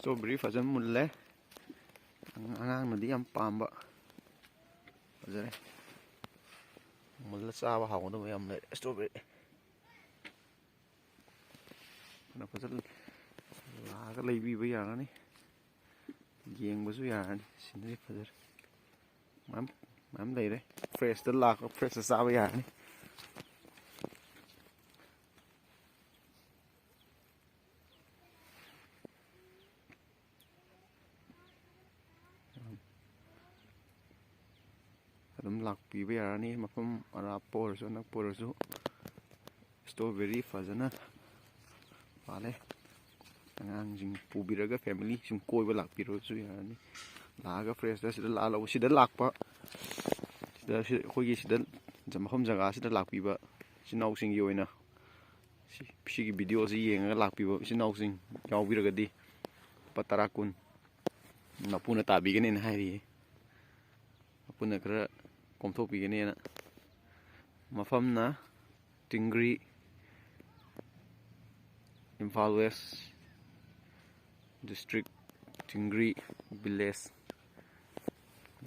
Strawberry fazan mulle angang nadi yam pamba fazare mulla chaba hawdo yam le strawberry na fazal laga leibi ba yarani yengbasu yarani sinri fazar mam leire fresh da lak fresh chaba yarani adum Lakpiba yarani mafam arapor so nakpor so strawberry fazana vale angang jing pubiraga family sum koiba Lakpiro so yarani laga fresh da sida la lo sida lakpa sida khogi sida jamham jaga sida Lakpiba sinau sing yoina sigi video si yenga Lakpiba sinau sing yawbiraga di patarakun napuna tabigane na hairi apuna kra komthok bigane na mafam na Tingri Imphal West District Tingri Village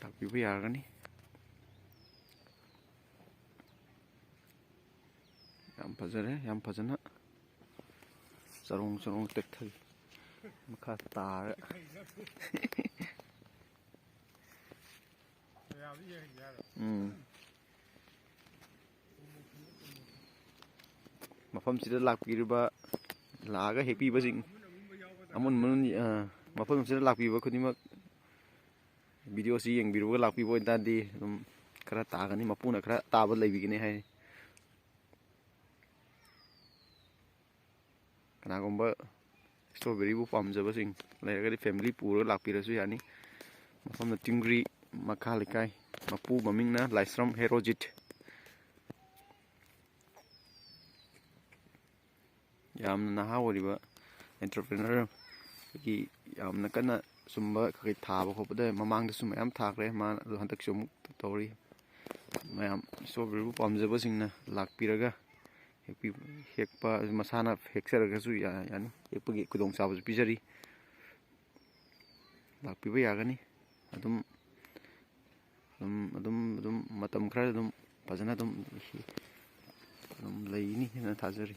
Lakpiba yarani yam fazana sarong tekthai makha tar mafam sida Lakpiriba laga hepi basing amun mafam sida Lakpiba khunimak video si yeng biruga Lakpiba intadi kara tagani mapuna kara taba leibigine hai kanagomba strawberry bu pamjaba sing lairagadi family pura Lakpirasu yani mafam na Tingri makha lekai mapu mamingna Laisram Herojit yamna naha oriba entrepreneur ki yamna kana sumba kai thaba khopda mamangda sum yam thakre ma hantak sum tori mayam strawberry bu pamjaba singna Lakpiraga hekpa masana heksaraga su yani hekpagi kudong chabu Pijari Lakpiba yagani adum matam khara adum fazana adum leini na thajari